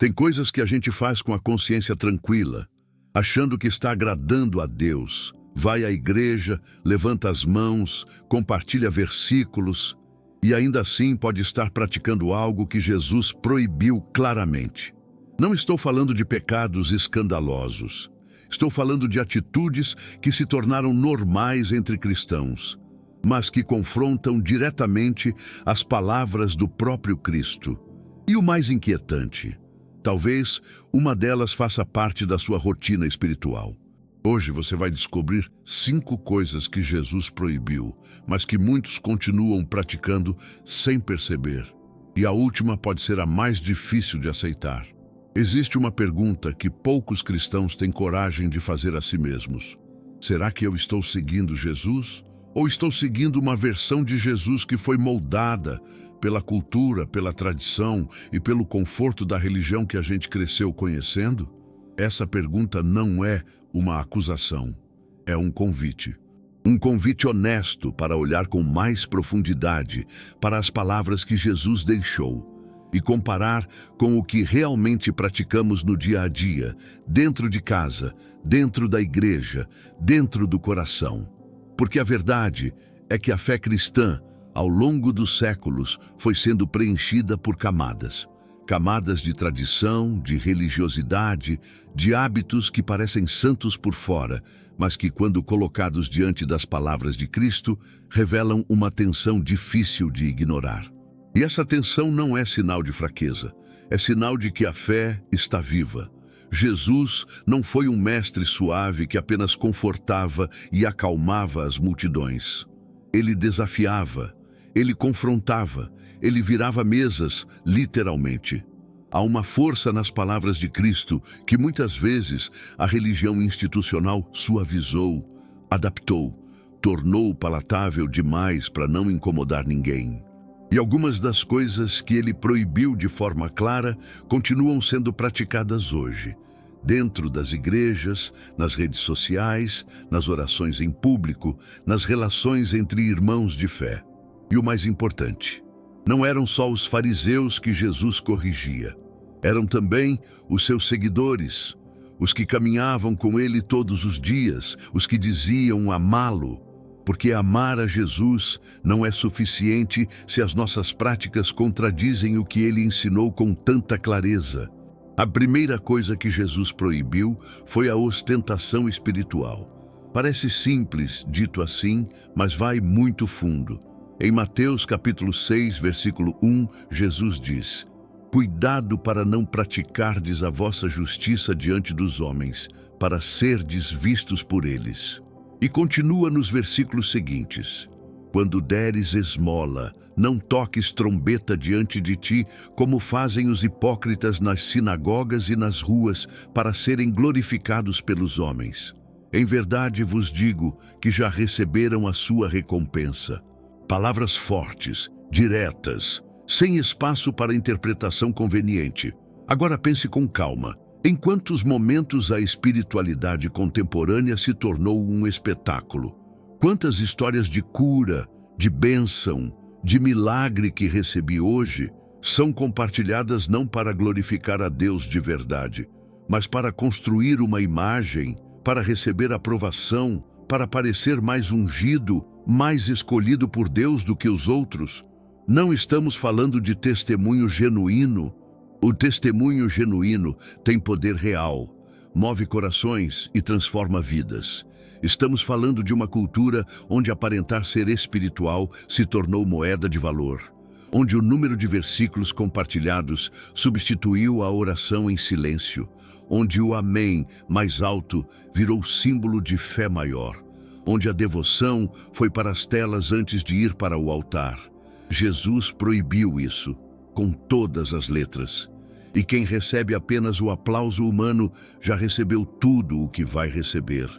Tem coisas que a gente faz com a consciência tranquila, achando que está agradando a Deus. Vai à igreja, levanta as mãos, compartilha versículos e ainda assim pode estar praticando algo que Jesus proibiu claramente. Não estou falando de pecados escandalosos. Estou falando de atitudes que se tornaram normais entre cristãos, mas que confrontam diretamente as palavras do próprio Cristo. E o mais inquietante, talvez uma delas faça parte da sua rotina espiritual. Hoje você vai descobrir 5 coisas que Jesus proibiu, mas que muitos continuam praticando sem perceber. E a última pode ser a mais difícil de aceitar. Existe uma pergunta que poucos cristãos têm coragem de fazer a si mesmos. Será que eu estou seguindo Jesus? Ou estou seguindo uma versão de Jesus que foi moldada pela cultura, pela tradição e pelo conforto da religião que a gente cresceu conhecendo? Essa pergunta não é uma acusação, é um convite. Um convite honesto para olhar com mais profundidade para as palavras que Jesus deixou e comparar com o que realmente praticamos no dia a dia, dentro de casa, dentro da igreja, dentro do coração. Porque a verdade é que a fé cristã, ao longo dos séculos, foi sendo preenchida por camadas. Camadas de tradição, de religiosidade, de hábitos que parecem santos por fora, mas que, quando colocados diante das palavras de Cristo, revelam uma tensão difícil de ignorar. E essa tensão não é sinal de fraqueza, é sinal de que a fé está viva. Jesus não foi um mestre suave que apenas confortava e acalmava as multidões. Ele desafiava, ele confrontava, ele virava mesas, literalmente. Há uma força nas palavras de Cristo que muitas vezes a religião institucional suavizou, adaptou, tornou palatável demais para não incomodar ninguém. E algumas das coisas que ele proibiu de forma clara continuam sendo praticadas hoje, dentro das igrejas, nas redes sociais, nas orações em público, nas relações entre irmãos de fé. E o mais importante, não eram só os fariseus que Jesus corrigia, eram também os seus seguidores, os que caminhavam com ele todos os dias, os que diziam amá-lo. Porque amar a Jesus não é suficiente se as nossas práticas contradizem o que ele ensinou com tanta clareza. A primeira coisa que Jesus proibiu foi a ostentação espiritual. Parece simples, dito assim, mas vai muito fundo. Em Mateus capítulo 6, versículo 1, Jesus diz: "Cuidado para não praticardes a vossa justiça diante dos homens, para serdes vistos por eles." E continua nos versículos seguintes: "Quando deres esmola, não toques trombeta diante de ti, como fazem os hipócritas nas sinagogas e nas ruas, para serem glorificados pelos homens. Em verdade vos digo que já receberam a sua recompensa." Palavras fortes, diretas, sem espaço para interpretação conveniente. Agora pense com calma. Em quantos momentos a espiritualidade contemporânea se tornou um espetáculo? Quantas histórias de cura, de bênção, de milagre que recebi hoje são compartilhadas não para glorificar a Deus de verdade, mas para construir uma imagem, para receber aprovação, para parecer mais ungido, mais escolhido por Deus do que os outros? Não estamos falando de testemunho genuíno. O testemunho genuíno tem poder real, move corações e transforma vidas. Estamos falando de uma cultura onde aparentar ser espiritual se tornou moeda de valor, onde o número de versículos compartilhados substituiu a oração em silêncio, onde o amém mais alto virou símbolo de fé maior, onde a devoção foi para as telas antes de ir para o altar. Jesus proibiu isso, com todas as letras. E quem recebe apenas o aplauso humano já recebeu tudo o que vai receber.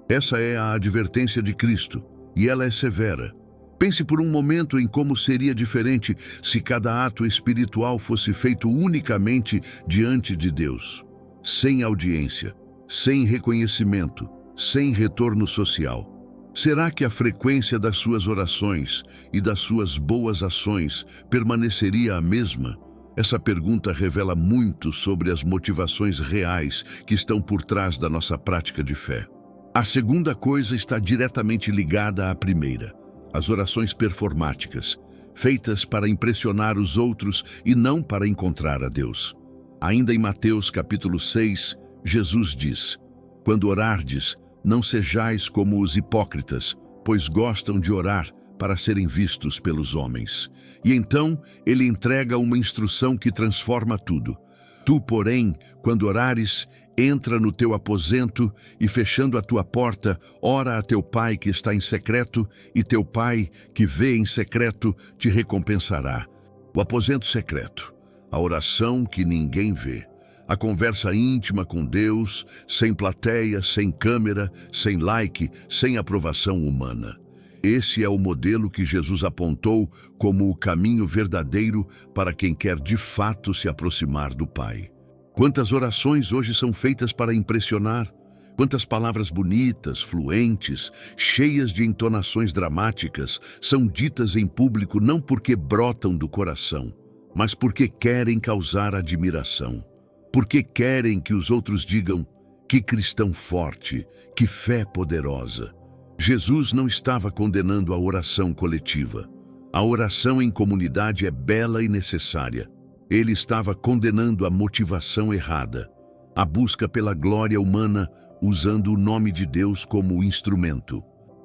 Essa é a advertência de Cristo, e ela é severa. Pense por um momento em como seria diferente se cada ato espiritual fosse feito unicamente diante de Deus, sem audiência, sem reconhecimento, sem retorno social. Será que a frequência das suas orações e das suas boas ações permaneceria a mesma? Essa pergunta revela muito sobre as motivações reais que estão por trás da nossa prática de fé. A segunda coisa está diretamente ligada à primeira: as orações performáticas, feitas para impressionar os outros e não para encontrar a Deus. Ainda em Mateus capítulo 6, Jesus diz: "Quando orardes, não sejais como os hipócritas, pois gostam de orar para serem vistos pelos homens." E então ele entrega uma instrução que transforma tudo. "Tu, porém, quando orares, entra no teu aposento e, fechando a tua porta, ora a teu pai que está em secreto, e teu pai que vê em secreto te recompensará." O aposento secreto, a oração que ninguém vê, a conversa íntima com Deus, sem plateia, sem câmera, sem like, sem aprovação humana. Esse é o modelo que Jesus apontou como o caminho verdadeiro para quem quer de fato se aproximar do Pai. Quantas orações hoje são feitas para impressionar? Quantas palavras bonitas, fluentes, cheias de entonações dramáticas são ditas em público não porque brotam do coração, mas porque querem causar admiração. Porque querem que os outros digam: "Que cristão forte, que fé poderosa." Jesus não estava condenando a oração coletiva. A oração em comunidade é bela e necessária. Ele estava condenando a motivação errada, a busca pela glória humana usando o nome de Deus como instrumento.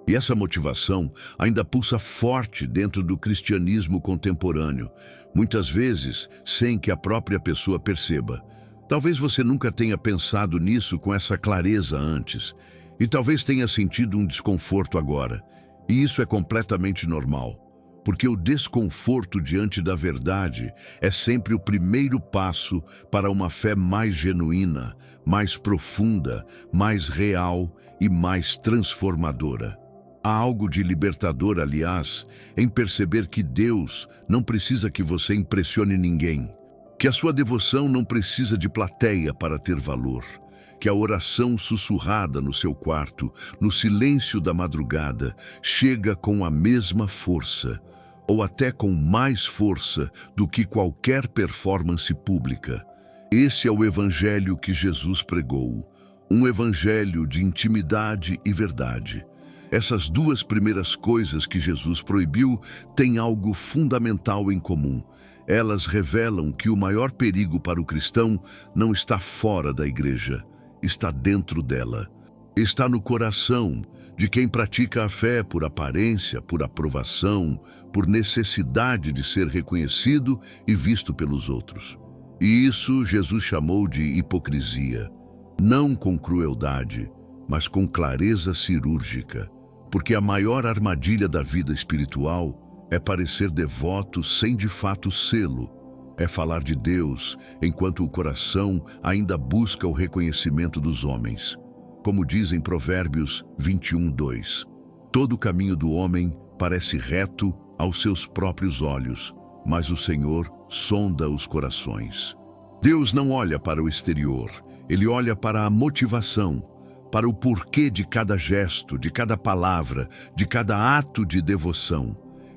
E essa motivação ainda pulsa forte dentro do cristianismo contemporâneo, muitas vezes sem que a própria pessoa perceba. Talvez você nunca tenha pensado nisso com essa clareza antes, e talvez tenha sentido um desconforto agora. E isso é completamente normal, porque o desconforto diante da verdade é sempre o primeiro passo para uma fé mais genuína, mais profunda, mais real e mais transformadora. Há algo de libertador, aliás, em perceber que Deus não precisa que você impressione ninguém, que a sua devoção não precisa de plateia para ter valor, que a oração sussurrada no seu quarto, no silêncio da madrugada, chega com a mesma força, ou até com mais força do que qualquer performance pública. Esse é o evangelho que Jesus pregou, um evangelho de intimidade e verdade. Essas duas primeiras coisas que Jesus proibiu têm algo fundamental em comum. Elas revelam que o maior perigo para o cristão não está fora da igreja, está dentro dela. Está no coração de quem pratica a fé por aparência, por aprovação, por necessidade de ser reconhecido e visto pelos outros. E isso Jesus chamou de hipocrisia. Não com crueldade, mas com clareza cirúrgica. Porque a maior armadilha da vida espiritual é parecer devoto sem de fato sê-lo. É falar de Deus enquanto o coração ainda busca o reconhecimento dos homens. Como diz em Provérbios 21:2, todo caminho do homem parece reto aos seus próprios olhos, mas o Senhor sonda os corações. Deus não olha para o exterior, Ele olha para a motivação, para o porquê de cada gesto, de cada palavra, de cada ato de devoção.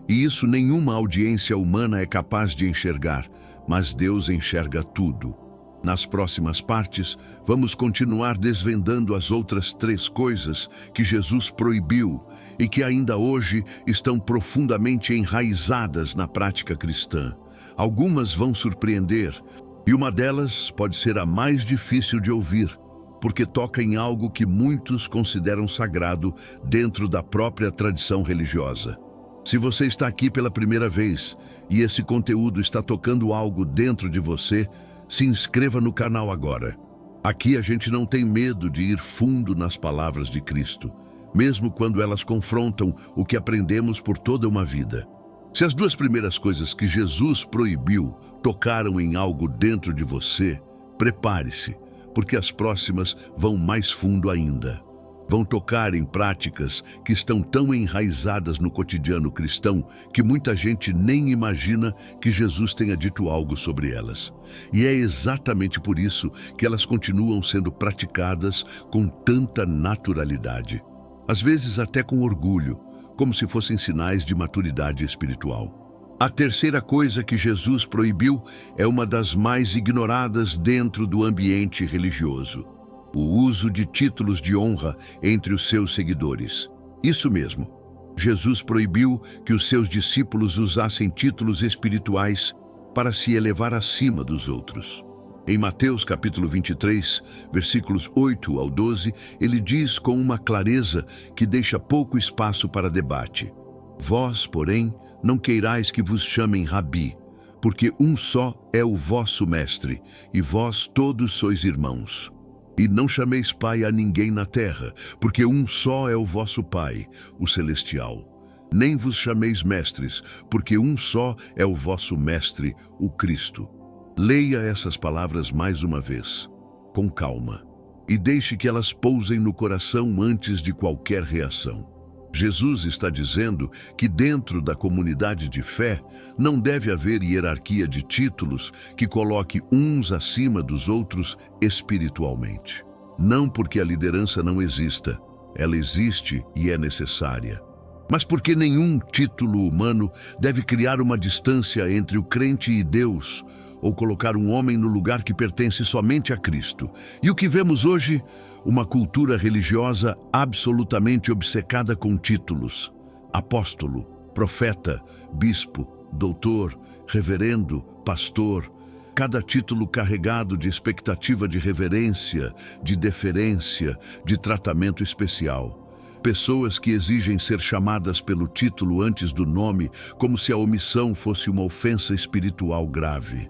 E isso nenhuma audiência humana é capaz de enxergar, mas Deus enxerga tudo. Nas próximas partes, vamos continuar desvendando as outras 3 coisas que Jesus proibiu e que ainda hoje estão profundamente enraizadas na prática cristã. Algumas vão surpreender, e uma delas pode ser a mais difícil de ouvir, porque toca em algo que muitos consideram sagrado dentro da própria tradição religiosa. Se você está aqui pela primeira vez e esse conteúdo está tocando algo dentro de você, se inscreva no canal agora. Aqui a gente não tem medo de ir fundo nas palavras de Cristo, mesmo quando elas confrontam o que aprendemos por toda uma vida. Se as 2 primeiras coisas que Jesus proibiu tocaram em algo dentro de você, prepare-se, porque as próximas vão mais fundo ainda. Vão tocar em práticas que estão tão enraizadas no cotidiano cristão que muita gente nem imagina que Jesus tenha dito algo sobre elas. E é exatamente por isso que elas continuam sendo praticadas com tanta naturalidade. Às vezes até com orgulho, como se fossem sinais de maturidade espiritual. A terceira coisa que Jesus proibiu é uma das mais ignoradas dentro do ambiente religioso: o uso de títulos de honra entre os seus seguidores. Isso mesmo, Jesus proibiu que os seus discípulos usassem títulos espirituais para se elevar acima dos outros. Em Mateus capítulo 23, versículos 8 ao 12, ele diz com uma clareza que deixa pouco espaço para debate: Vós, porém, não queirais que vos chamem Rabi, porque um só é o vosso mestre, e vós todos sois irmãos. E não chameis Pai a ninguém na terra, porque um só é o vosso Pai, o celestial. Nem vos chameis mestres, porque um só é o vosso mestre, o Cristo. Leia essas palavras mais uma vez, com calma, e deixe que elas pousem no coração antes de qualquer reação. Jesus está dizendo que dentro da comunidade de fé não deve haver hierarquia de títulos que coloque uns acima dos outros espiritualmente. Não porque a liderança não exista, ela existe e é necessária. Mas porque nenhum título humano deve criar uma distância entre o crente e Deus, ou colocar um homem no lugar que pertence somente a Cristo. E o que vemos hoje? Uma cultura religiosa absolutamente obcecada com títulos: apóstolo, profeta, bispo, doutor, reverendo, pastor. Cada título carregado de expectativa de reverência, de deferência, de tratamento especial. Pessoas que exigem ser chamadas pelo título antes do nome, como se a omissão fosse uma ofensa espiritual grave.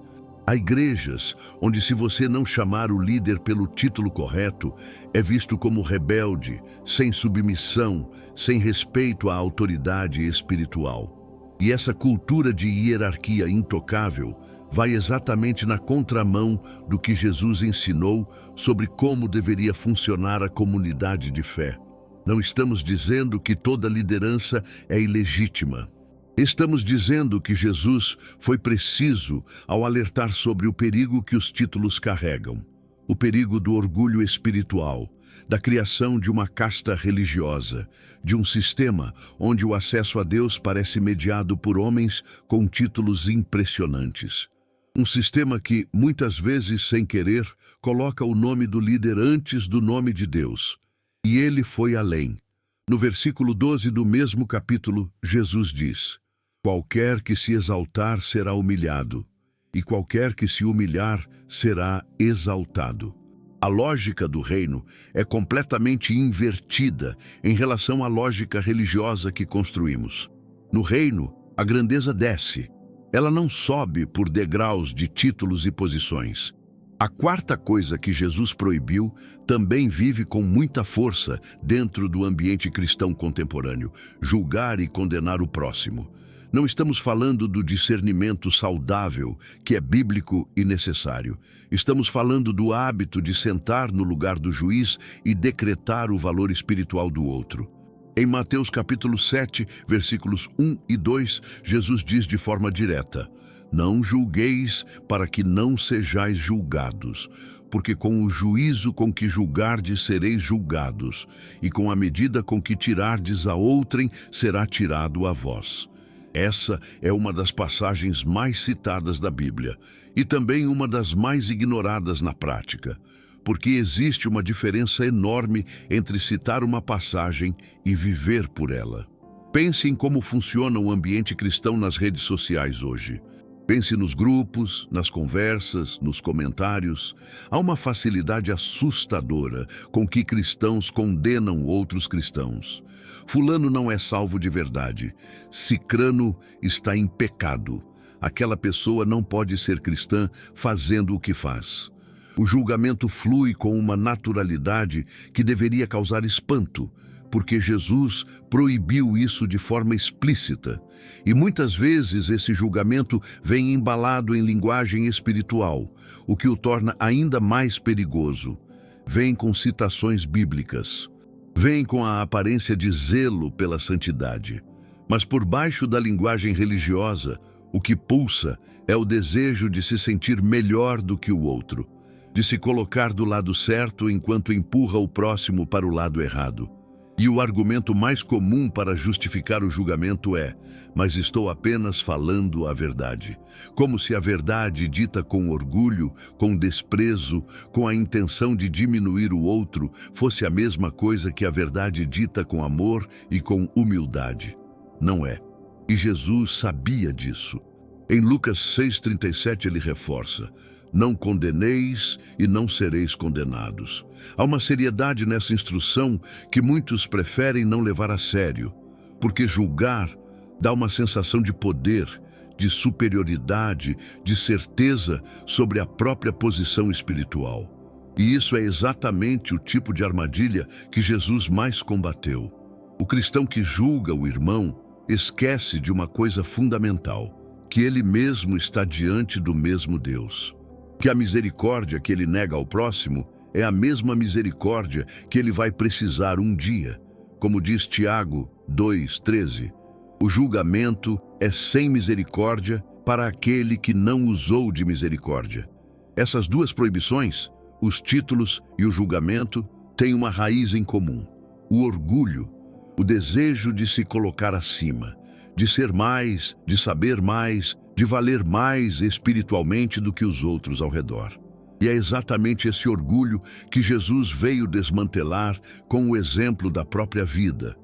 Há igrejas onde, se você não chamar o líder pelo título correto, é visto como rebelde, sem submissão, sem respeito à autoridade espiritual. E essa cultura de hierarquia intocável vai exatamente na contramão do que Jesus ensinou sobre como deveria funcionar a comunidade de fé. Não estamos dizendo que toda liderança é ilegítima. Estamos dizendo que Jesus foi preciso ao alertar sobre o perigo que os títulos carregam, o perigo do orgulho espiritual, da criação de uma casta religiosa, de um sistema onde o acesso a Deus parece mediado por homens com títulos impressionantes. Um sistema que, muitas vezes sem querer, coloca o nome do líder antes do nome de Deus. E ele foi além. No versículo 12 do mesmo capítulo, Jesus diz: Qualquer que se exaltar será humilhado, e qualquer que se humilhar será exaltado. A lógica do reino é completamente invertida em relação à lógica religiosa que construímos. No reino, a grandeza desce. Ela não sobe por degraus de títulos e posições. A quarta coisa que Jesus proibiu também vive com muita força dentro do ambiente cristão contemporâneo: julgar e condenar o próximo. Não estamos falando do discernimento saudável, que é bíblico e necessário. Estamos falando do hábito de sentar no lugar do juiz e decretar o valor espiritual do outro. Em Mateus capítulo 7, versículos 1 e 2, Jesus diz de forma direta: Não julgueis para que não sejais julgados, porque com o juízo com que julgardes sereis julgados, e com a medida com que tirardes a outrem será tirado a vós. Essa é uma das passagens mais citadas da Bíblia e também uma das mais ignoradas na prática, porque existe uma diferença enorme entre citar uma passagem e viver por ela. Pense em como funciona o ambiente cristão nas redes sociais hoje. Pense nos grupos, nas conversas, nos comentários. Há uma facilidade assustadora com que cristãos condenam outros cristãos. Fulano não é salvo de verdade. Cicrano está em pecado. Aquela pessoa não pode ser cristã fazendo o que faz. O julgamento flui com uma naturalidade que deveria causar espanto, porque Jesus proibiu isso de forma explícita. E muitas vezes esse julgamento vem embalado em linguagem espiritual, o que o torna ainda mais perigoso. Vem com citações bíblicas. Vem com a aparência de zelo pela santidade. Mas por baixo da linguagem religiosa, o que pulsa é o desejo de se sentir melhor do que o outro, de se colocar do lado certo enquanto empurra o próximo para o lado errado. E o argumento mais comum para justificar o julgamento é: mas estou apenas falando a verdade. Como se a verdade dita com orgulho, com desprezo, com a intenção de diminuir o outro, fosse a mesma coisa que a verdade dita com amor e com humildade. Não é. E Jesus sabia disso. Em Lucas 6,37 ele reforça: não condeneis e não sereis condenados. Há uma seriedade nessa instrução que muitos preferem não levar a sério, porque julgar dá uma sensação de poder, de superioridade, de certeza sobre a própria posição espiritual. E isso é exatamente o tipo de armadilha que Jesus mais combateu. O cristão que julga o irmão esquece de uma coisa fundamental: que ele mesmo está diante do mesmo Deus. Que a misericórdia que ele nega ao próximo é a mesma misericórdia que ele vai precisar um dia. Como diz Tiago 2,13, o julgamento é sem misericórdia para aquele que não usou de misericórdia. Essas duas proibições, os títulos e o julgamento, têm uma raiz em comum: o orgulho, o desejo de se colocar acima, de ser mais, de saber mais, de valer mais espiritualmente do que os outros ao redor. E é exatamente esse orgulho que Jesus veio desmantelar com o exemplo da própria vida.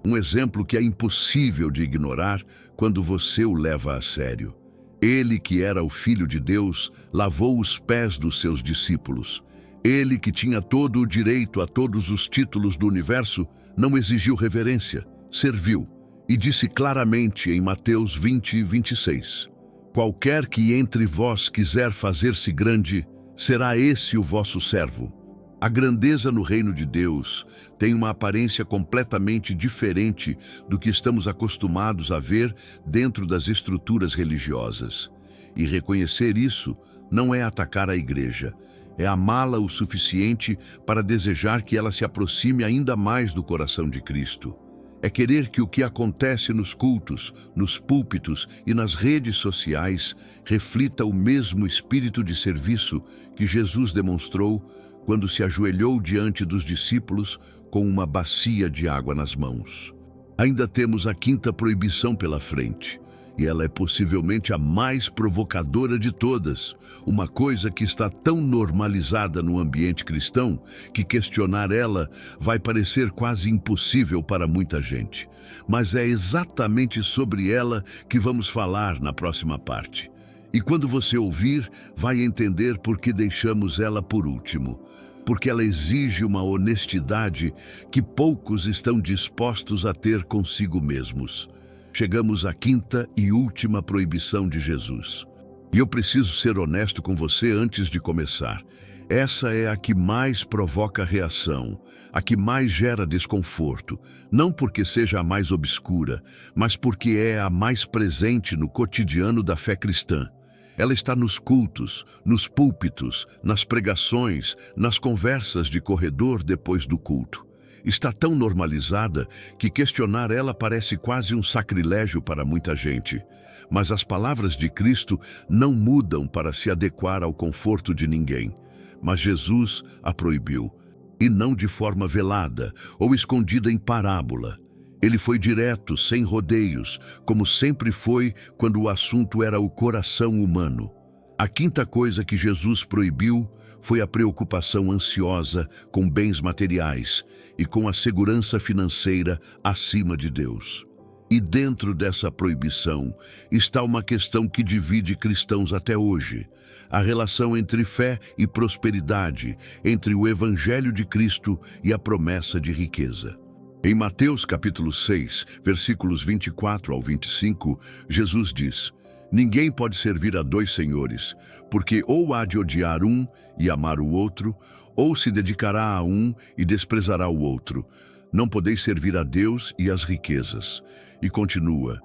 Um exemplo que é impossível de ignorar quando você o leva a sério. Ele, que era o Filho de Deus, lavou os pés dos seus discípulos. Ele, que tinha todo o direito a todos os títulos do universo, não exigiu reverência, serviu. E disse claramente em Mateus 20:26, qualquer que entre vós quiser fazer-se grande, será esse o vosso servo. A grandeza no reino de Deus tem uma aparência completamente diferente do que estamos acostumados a ver dentro das estruturas religiosas. E reconhecer isso não é atacar a igreja, é amá-la o suficiente para desejar que ela se aproxime ainda mais do coração de Cristo. É querer que o que acontece nos cultos, nos púlpitos e nas redes sociais reflita o mesmo espírito de serviço que Jesus demonstrou quando se ajoelhou diante dos discípulos com uma bacia de água nas mãos. Ainda temos a quinta proibição pela frente, e ela é possivelmente a mais provocadora de todas, uma coisa que está tão normalizada no ambiente cristão que questionar ela vai parecer quase impossível para muita gente. Mas é exatamente sobre ela que vamos falar na próxima parte. E quando você ouvir, vai entender por que deixamos ela por último. Porque ela exige uma honestidade que poucos estão dispostos a ter consigo mesmos. Chegamos à quinta e última proibição de Jesus. E eu preciso ser honesto com você antes de começar. Essa é a que mais provoca reação, a que mais gera desconforto, não porque seja a mais obscura, mas porque é a mais presente no cotidiano da fé cristã. Ela está nos cultos, nos púlpitos, nas pregações, nas conversas de corredor depois do culto. Está tão normalizada que questionar ela parece quase um sacrilégio para muita gente. Mas as palavras de Cristo não mudam para se adequar ao conforto de ninguém. Mas Jesus a proibiu, e não de forma velada ou escondida em parábola. Ele foi direto, sem rodeios, como sempre foi quando o assunto era o coração humano. A quinta coisa que Jesus proibiu foi a preocupação ansiosa com bens materiais e com a segurança financeira acima de Deus. E dentro dessa proibição está uma questão que divide cristãos até hoje: a relação entre fé e prosperidade, entre o Evangelho de Cristo e a promessa de riqueza. Em Mateus capítulo 6, versículos 24 ao 25, Jesus diz: ninguém pode servir a dois senhores, porque ou há de odiar um e amar o outro, ou se dedicará a um e desprezará o outro. Não podeis servir a Deus e às riquezas. E continua: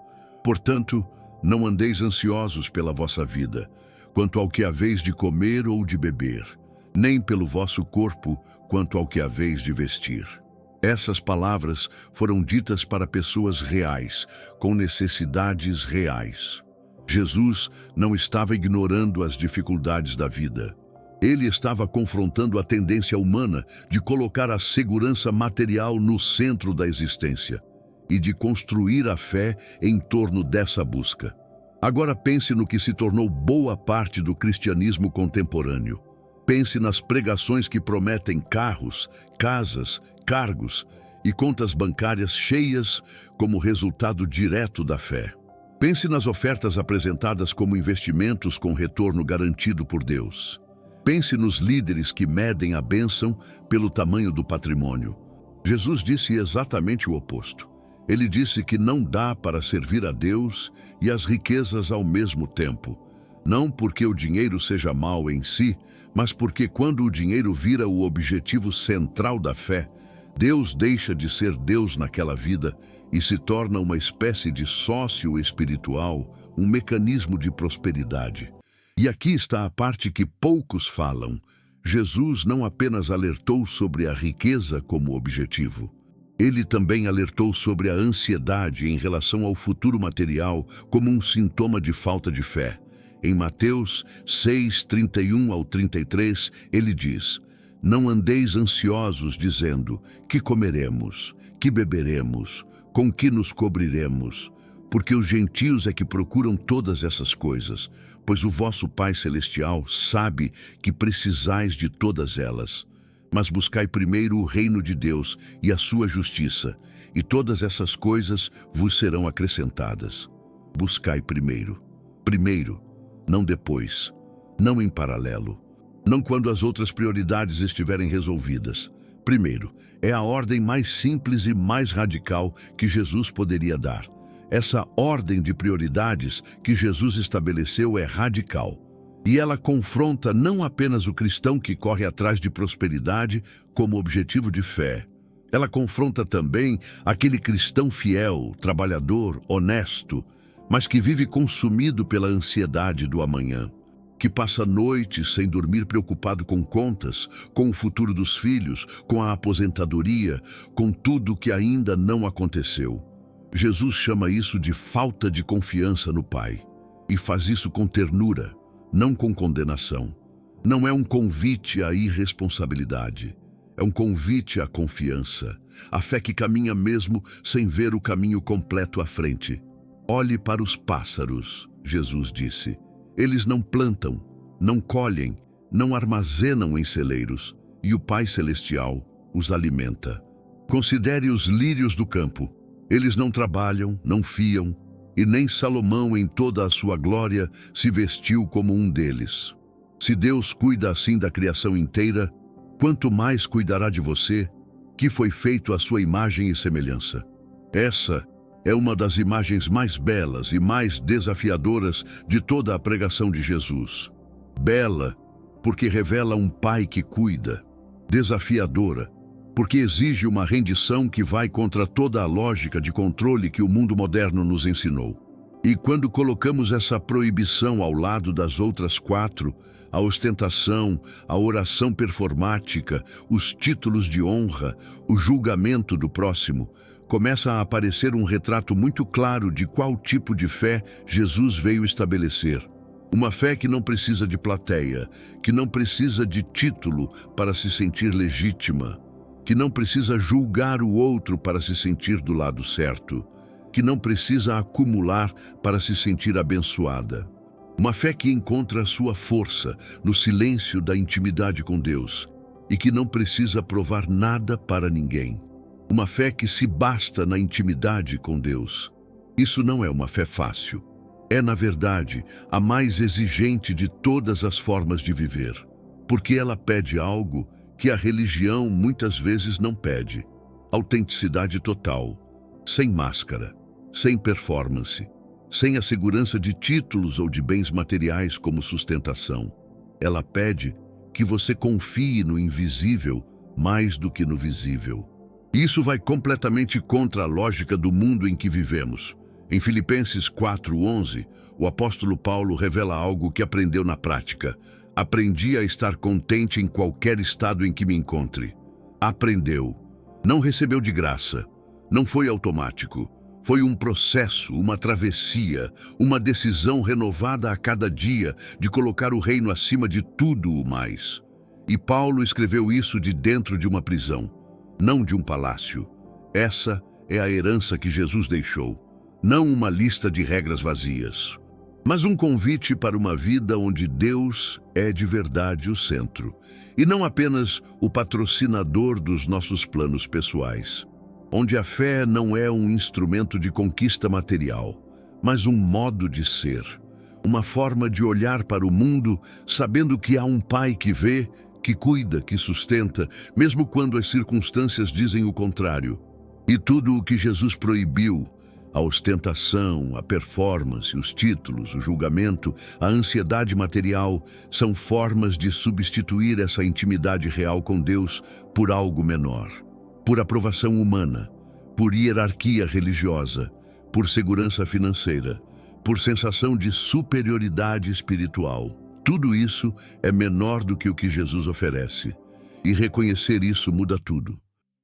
portanto, não andeis ansiosos pela vossa vida, quanto ao que haveis de comer ou de beber, nem pelo vosso corpo, quanto ao que haveis de vestir. Essas palavras foram ditas para pessoas reais, com necessidades reais. Jesus não estava ignorando as dificuldades da vida. Ele estava confrontando a tendência humana de colocar a segurança material no centro da existência e de construir a fé em torno dessa busca. Agora pense no que se tornou boa parte do cristianismo contemporâneo. Pense nas pregações que prometem carros, casas, cargos e contas bancárias cheias como resultado direto da fé. Pense nas ofertas apresentadas como investimentos com retorno garantido por Deus. Pense nos líderes que medem a bênção pelo tamanho do patrimônio. Jesus disse exatamente o oposto. Ele disse que não dá para servir a Deus e as riquezas ao mesmo tempo. Não porque o dinheiro seja mau em si, mas porque quando o dinheiro vira o objetivo central da fé, Deus deixa de ser Deus naquela vida e se torna uma espécie de sócio espiritual, um mecanismo de prosperidade. E aqui está a parte que poucos falam. Jesus não apenas alertou sobre a riqueza como objetivo. Ele também alertou sobre a ansiedade em relação ao futuro material como um sintoma de falta de fé. Em Mateus 6, 31 ao 33, ele diz: Não andeis ansiosos dizendo, que comeremos, que beberemos, com que nos cobriremos, porque os gentios é que procuram todas essas coisas, pois o vosso Pai Celestial sabe que precisais de todas elas. Mas buscai primeiro o reino de Deus e a sua justiça, e todas essas coisas vos serão acrescentadas. Buscai primeiro. Primeiro, não depois, não em paralelo, não quando as outras prioridades estiverem resolvidas. Primeiro, é a ordem mais simples e mais radical que Jesus poderia dar. Essa ordem de prioridades que Jesus estabeleceu é radical. E ela confronta não apenas o cristão que corre atrás de prosperidade como objetivo de fé. Ela confronta também aquele cristão fiel, trabalhador, honesto, mas que vive consumido pela ansiedade do amanhã, que passa noites sem dormir preocupado com contas, com o futuro dos filhos, com a aposentadoria, com tudo que ainda não aconteceu. Jesus chama isso de falta de confiança no Pai e faz isso com ternura, não com condenação. Não é um convite à irresponsabilidade, é um convite à confiança, à fé que caminha mesmo sem ver o caminho completo à frente. Olhe para os pássaros, Jesus disse. Eles não plantam, não colhem, não armazenam em celeiros, e o Pai Celestial os alimenta. Considere os lírios do campo. Eles não trabalham, não fiam, e nem Salomão em toda a sua glória se vestiu como um deles. Se Deus cuida assim da criação inteira, quanto mais cuidará de você, que foi feito à sua imagem e semelhança. Essa é uma das imagens mais belas e mais desafiadoras de toda a pregação de Jesus. Bela, porque revela um Pai que cuida. Desafiadora, porque exige uma rendição que vai contra toda a lógica de controle que o mundo moderno nos ensinou. E quando colocamos essa proibição ao lado das outras quatro, a ostentação, a oração performática, os títulos de honra, o julgamento do próximo, começa a aparecer um retrato muito claro de qual tipo de fé Jesus veio estabelecer. Uma fé que não precisa de plateia, que não precisa de título para se sentir legítima, que não precisa julgar o outro para se sentir do lado certo, que não precisa acumular para se sentir abençoada. Uma fé que encontra sua força no silêncio da intimidade com Deus e que não precisa provar nada para ninguém. Uma fé que se basta na intimidade com Deus. Isso não é uma fé fácil. É, na verdade, a mais exigente de todas as formas de viver, porque ela pede algo que a religião muitas vezes não pede: autenticidade total, sem máscara, sem performance, sem a segurança de títulos ou de bens materiais como sustentação. Ela pede que você confie no invisível mais do que no visível. Isso vai completamente contra a lógica do mundo em que vivemos. Em Filipenses 4:11, o apóstolo Paulo revela algo que aprendeu na prática. Aprendi a estar contente em qualquer estado em que me encontre. Aprendeu. Não recebeu de graça. Não foi automático. Foi um processo, uma travessia, uma decisão renovada a cada dia de colocar o reino acima de tudo o mais. E Paulo escreveu isso de dentro de uma prisão, não de um palácio. Essa é a herança que Jesus deixou, não uma lista de regras vazias, mas um convite para uma vida onde Deus é de verdade o centro, e não apenas o patrocinador dos nossos planos pessoais. Onde a fé não é um instrumento de conquista material, mas um modo de ser, uma forma de olhar para o mundo sabendo que há um Pai que vê, que cuida, que sustenta, mesmo quando as circunstâncias dizem o contrário. E tudo o que Jesus proibiu, a ostentação, a performance, os títulos, o julgamento, a ansiedade material, são formas de substituir essa intimidade real com Deus por algo menor. Por aprovação humana, por hierarquia religiosa, por segurança financeira, por sensação de superioridade espiritual. Tudo isso é menor do que o que Jesus oferece. E reconhecer isso muda tudo.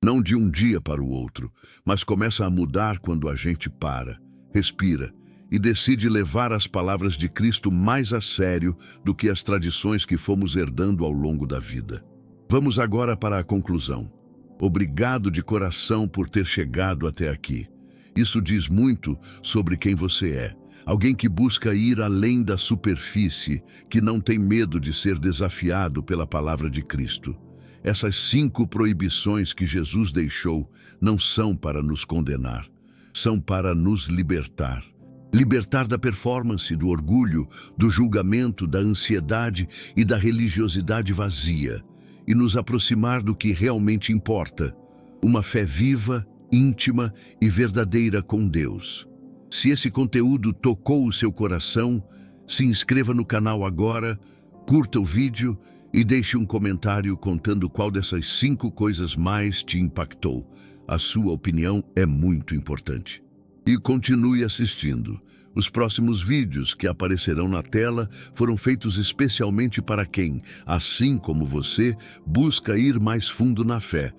Não de um dia para o outro, mas começa a mudar quando a gente para, respira e decide levar as palavras de Cristo mais a sério do que as tradições que fomos herdando ao longo da vida. Vamos agora para a conclusão. Obrigado de coração por ter chegado até aqui. Isso diz muito sobre quem você é. Alguém que busca ir além da superfície, que não tem medo de ser desafiado pela palavra de Cristo. Essas 5 proibições que Jesus deixou não são para nos condenar, são para nos libertar. Libertar da performance, do orgulho, do julgamento, da ansiedade e da religiosidade vazia. E nos aproximar do que realmente importa, uma fé viva, íntima e verdadeira com Deus. Se esse conteúdo tocou o seu coração, se inscreva no canal agora, curta o vídeo e deixe um comentário contando qual dessas 5 coisas mais te impactou. A sua opinião é muito importante. E continue assistindo. Os próximos vídeos que aparecerão na tela foram feitos especialmente para quem, assim como você, busca ir mais fundo na fé,